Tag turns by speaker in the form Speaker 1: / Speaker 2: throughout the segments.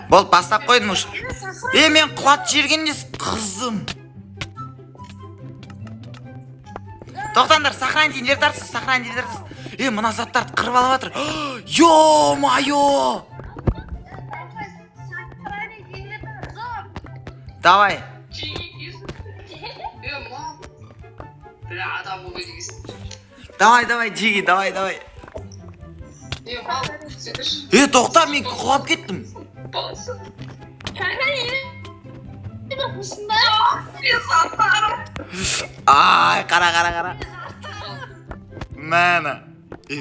Speaker 1: Бол, бастап қойдым уж. Мен құлат жергенде қызым. Тоқтаңдар, сохранить инвертарсыз, сохранить инвертарсыз. Мына заттарды қырып алып жатыр. Ё-моё! Давай. Давай, Джиги, давай. Тоқта, мен құлап кеттім. Ай, қара. Мәні.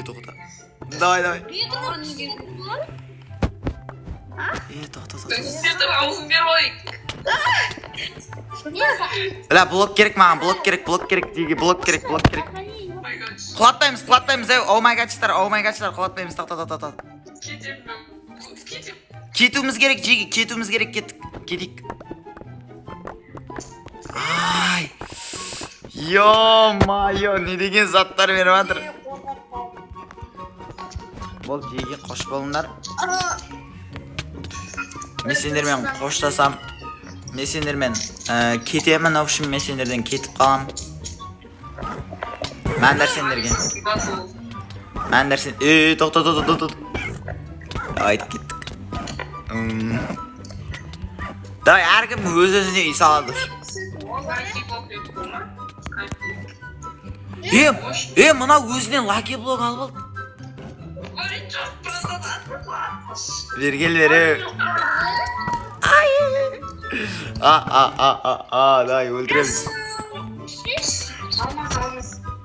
Speaker 1: Тоқта. Давай. Тоқта. Блок керек маған, блок керек, Джиги, блок керек. Құлаттаймыз, оу-май-гадшылар, құлаттаймыз, тоқта. Кетуіміз керек, Джиги, кетейік. Ай, ё-моё, не деген заттар беріп жатыр. Бол, Джиги, қош болыңдар. Мен сендермен қоштасам. Мен сендермен кетемін, общем, мен сендерден кетіп қалам. Мәндер сендерге. Тоқта. Айтып кеттік. Давай, әркім өз-өзіне үй салады. Мына өзінен лаки блок алып алды. Бергел. Давай, өлтіреміз.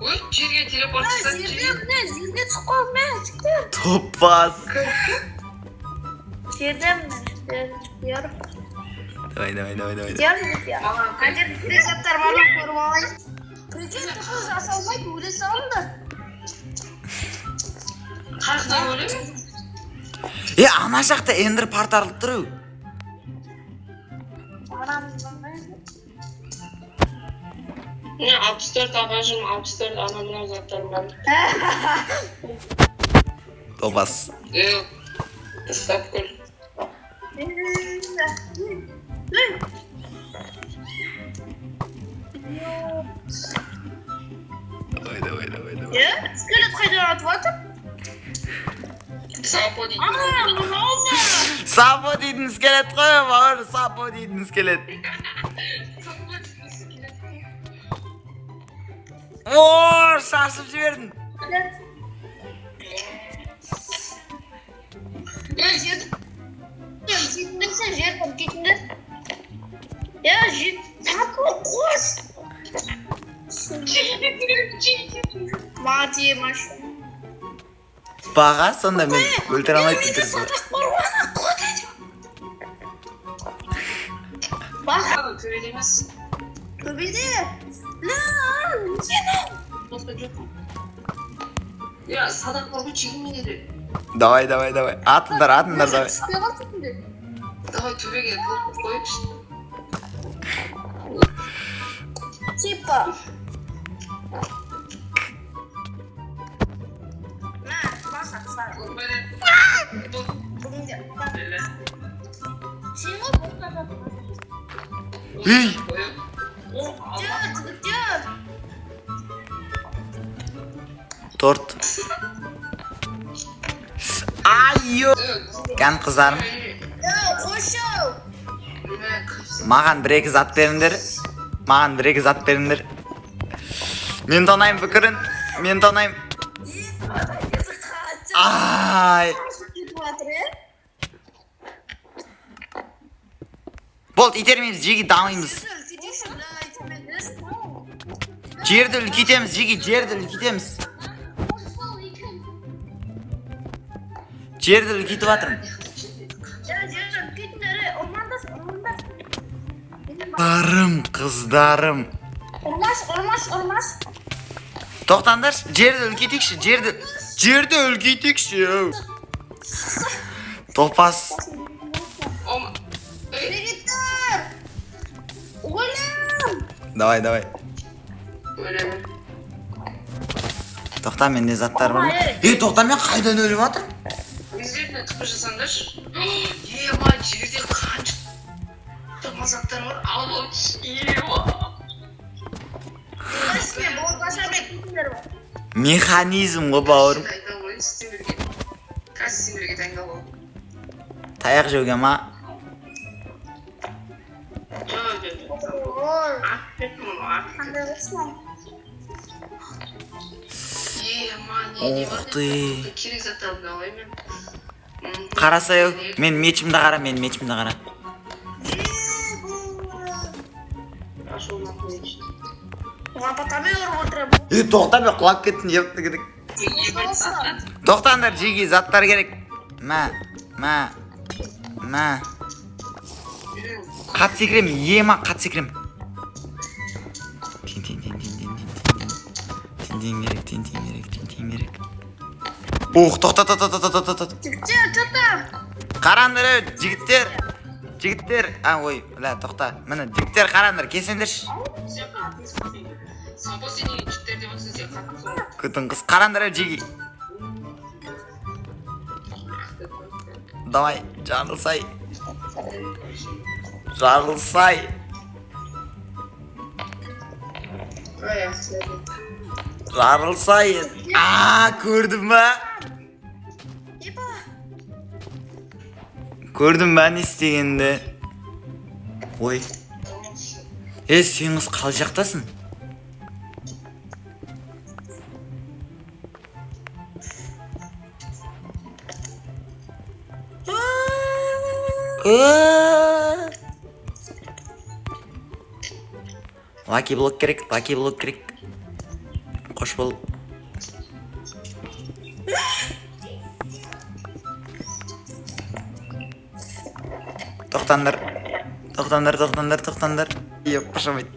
Speaker 2: Ой, жерге телепорт жасап
Speaker 3: жерге түсіп қалдым мен.
Speaker 1: Топпас.
Speaker 3: Жерден
Speaker 1: Давай.
Speaker 3: Қадер призаттар барлық көріп алайын. Призент тұқы жасалмайды, өле салыңдар.
Speaker 2: Қақта өлем?
Speaker 1: Ана жақта эндер портарлы тұру.
Speaker 2: Ne 64 ağacım, 64 anamın uzaklarım ben.
Speaker 1: Topaz.
Speaker 2: Yok. Estağfurullah.
Speaker 1: Давай.
Speaker 3: Скелет қайдан атып атып?
Speaker 2: Сапо değil.
Speaker 1: Сапо дейтін скелет қой, бауыр, сапо дейтін скелет. Шашып жібердің.
Speaker 3: Жерден кетіңдер. Сапо қош. Мати машина.
Speaker 1: Баға сонда мен өлтір алмайды тұрсыз.
Speaker 3: Бақ.
Speaker 2: Töbede емес.
Speaker 3: Төбеде.
Speaker 2: Ya sadak var bu çekimleri.
Speaker 1: Давай. Атыңдар, давай.
Speaker 2: Давай töbege koyup işte.
Speaker 3: Типа.
Speaker 1: Ей! Торт. Айо! Кән қыздарым. Маған бір-екі зат беріңдер. Мен тонайым пікірін. Ай! Болды, итермейміз, Джиги, дамаймыз. Жерді үлкейтеміз, Джиги, жерді үлкейтіп атырмын. Қыздарым.
Speaker 3: Ұрмаш.
Speaker 1: Тоқтаңдаршы, жерді үлкейтекші. Топас. Давай.
Speaker 2: Öyle mi?
Speaker 1: Тоқта, менде заттар бар ма? Тоқта, мен қайдан өліп атырмын?
Speaker 2: Biz yerine tıpışırsandır. Ебать. жерде қанша заттар бар. Ал ие.
Speaker 3: Сен бұл башарбай кетіңдер ғой.
Speaker 1: Механизм ғой бауырым.
Speaker 2: Қазір сендерге дайындал ғой.
Speaker 1: Таяқ жеуге ма?
Speaker 3: Қандай қылсың?
Speaker 1: Ух ты.
Speaker 2: Керек заттарды алайын мен.
Speaker 1: Қарасай, мен мечімді қара, мен мечімді қара.
Speaker 3: Лапатамен ұрып отырам.
Speaker 1: Тоқта бе, құлап кеттің, жепті керек. Тоқтаңдар, жеге заттар керек. Мә. Қат секірем, ема қат секірем. Тен керек. Ух, тоқта.
Speaker 3: Жігіттер, жаттар.
Speaker 1: Қараңдар, жігіттер. Ой, тоқта. Міне, жігіттер қараңдар, кесендерші.
Speaker 2: Сапа сені жігіттер деп отырсың, сен қатысың.
Speaker 1: Күтін қыз, қараңдар, жеге. Давай, жарылсай. Жарылсай. Көрдім ба? Көрдім ба не істегенді? Ой. Сен қыз қал жақтасың? Лаки блок керек. Қош бол. Тоқтандар. Еп, қашамайды.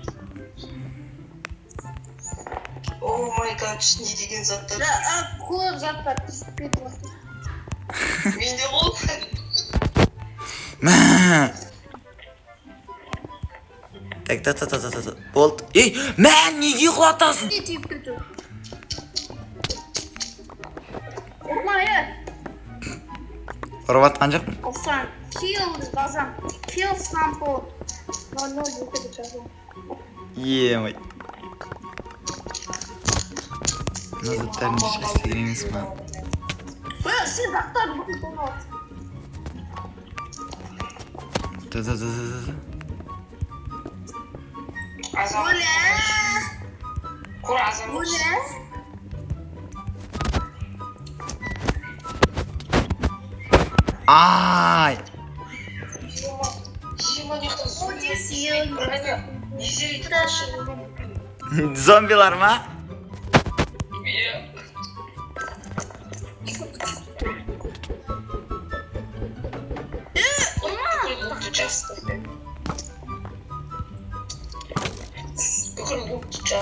Speaker 2: О май гад, не деген заттар.
Speaker 3: Көп заттар түсіп кетіп отыр.
Speaker 2: Менде бол.
Speaker 1: Так. Болды. Неге құлатасың?
Speaker 3: Не түйіп кету? Ұрмайы.
Speaker 1: Ұрыватқан жоқпын.
Speaker 3: Осыған kill жазам. Kill sample. 0-0 деп жазам.
Speaker 1: Емай. Мына заттарын ешқайсы керек емес па?
Speaker 3: Сен заттар бүкіл тоңады.
Speaker 2: Азам.
Speaker 1: Ай! Зомбилар ма?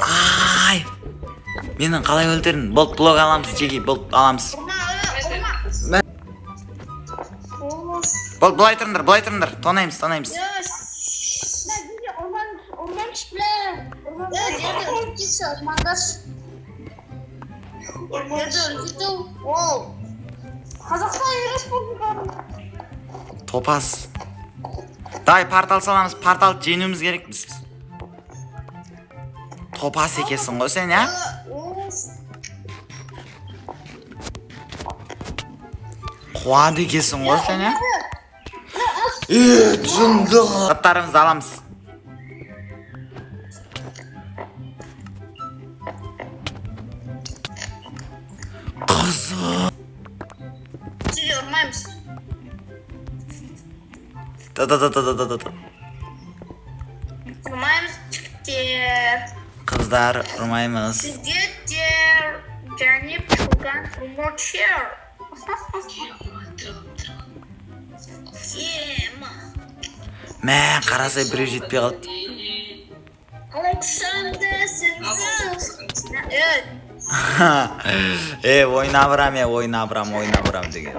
Speaker 1: Ай! Менің қалай өлтірдің? Болт блок аламыз, жеге, болт аламыз. Болт, былай тұрыңдар, тонаймыз.
Speaker 3: Orman çıklar. Nerede öldüyse ormandar. Nerede öldüydü? Қазақстан Республикасы.
Speaker 1: Топас. Дай портал саламыз, портал жеңуіміз керек біз. Топас екесің ғой сен, я? Қуады екесің ғой сен, я? Жынды. Заттарымызды аламыз. Қызы.
Speaker 3: Siz yormay mısın? Yormayımız çıktı.
Speaker 1: Kızlar urmayımız.
Speaker 3: Sizgettir. Canip Şugan Umutşer. Yema.
Speaker 1: Мә, қарасай біреу жетпей қалды.
Speaker 3: Alexander Sınız.
Speaker 1: ойна бұрам деген.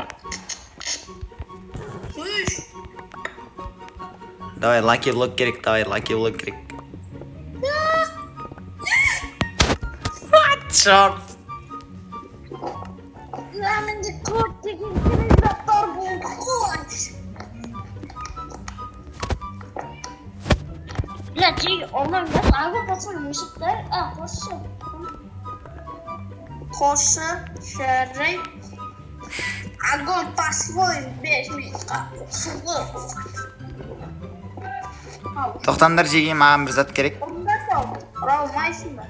Speaker 1: Давай, лаки блок керек. Чорт.
Speaker 3: Ramende kurt деген телевизор болды. Бля, жеги, онан емес, ағы пацан мышықтар, қосшы. Қосшы, шәррей. Огонь по-своему, 5 минутқа қосылды.
Speaker 1: Тоқтаңдар жеге, маған бір зат керек.
Speaker 3: Орында сол, ұра алмайсың ба?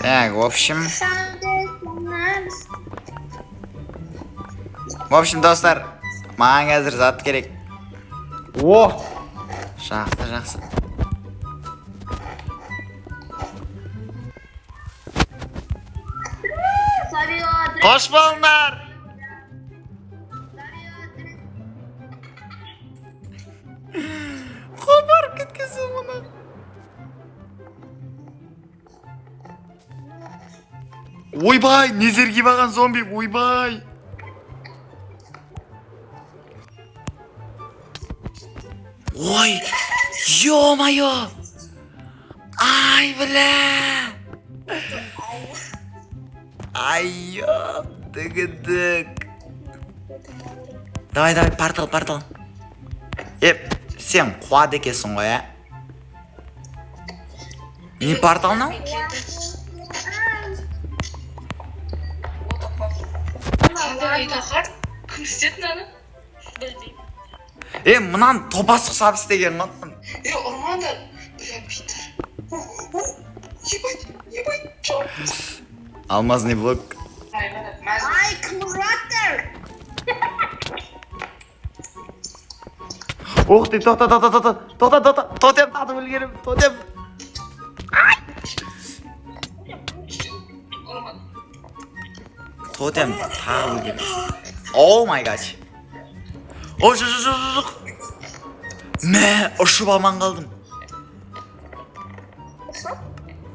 Speaker 1: Так, в общем, достар, маған қазір зат керек. О! Жақсы. Қош болыңдар! Қопарып кеткенсің мұны. Ойбай, незерге баған зомби, ойбай. Ой, ё-моё. Ай, бля. Ай, ёптыгыдык. Давай, портал. Сен қуады екенсің ғой, ә? Не портал нау?
Speaker 2: Кім істеді мынаны? Білмеймін.
Speaker 1: Мынаны топас ұқсап істеген ғой.
Speaker 2: Ұрмады. Бля, Питер. Ебать, чоп.
Speaker 1: Алмазный блок.
Speaker 3: Ай, кім ұратыр?
Speaker 1: Ух ты, тоқта. Тотем татып үлгерім, тотем. Тотем тағы үлгерім. Оу май гад. О, жоқ. Мә, ұшып аман қалдым.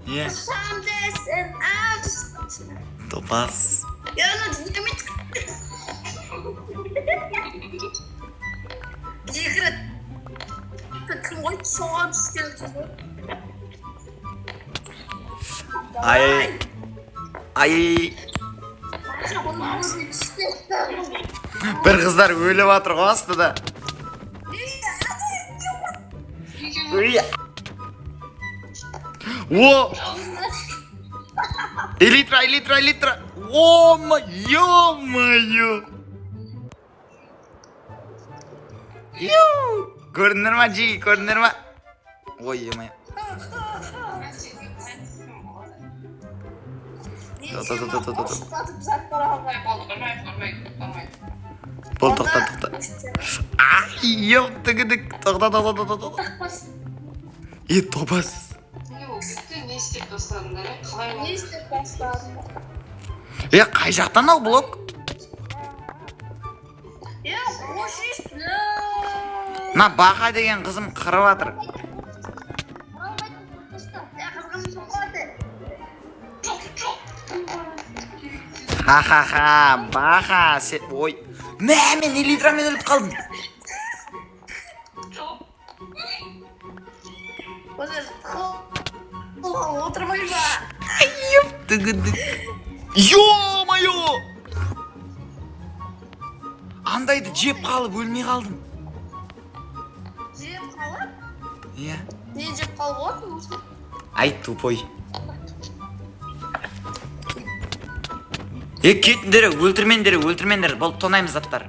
Speaker 1: Е,
Speaker 3: Самдесін,
Speaker 1: топас.
Speaker 3: Жекірет. Кім ғой соған түскен
Speaker 1: Ай. Бір қыздар өліп атыр ғой астыда. О! Элитра. Ё-моё. Көрдіңдер ма, жеги, көрдіңдер ма? Ой, ё-моё. Бол, тоқта. Ай, ёптыгыдык. Тоқта. Топас.
Speaker 2: Не істеп тастадыңдар, қалай
Speaker 3: Не істеп бастадың?
Speaker 1: Қай жақтан ал блок?
Speaker 3: Қош ешті.
Speaker 1: На бақа деген қызым қырып атыр. Ха-ха-ха, бақа. Ой, мен элитрамен өліп қалдым.
Speaker 3: Отырмай ба?
Speaker 1: Ёптыгыдык. Ё-моё! Андайды жеп қалып өлмей қалдым.
Speaker 3: Жеп қалып?
Speaker 1: Иә.
Speaker 3: Не жеп қалып отырмын?
Speaker 1: Ай, тупой. Кетіндері, өлтірмендері. Бұл тонаймыз заттар.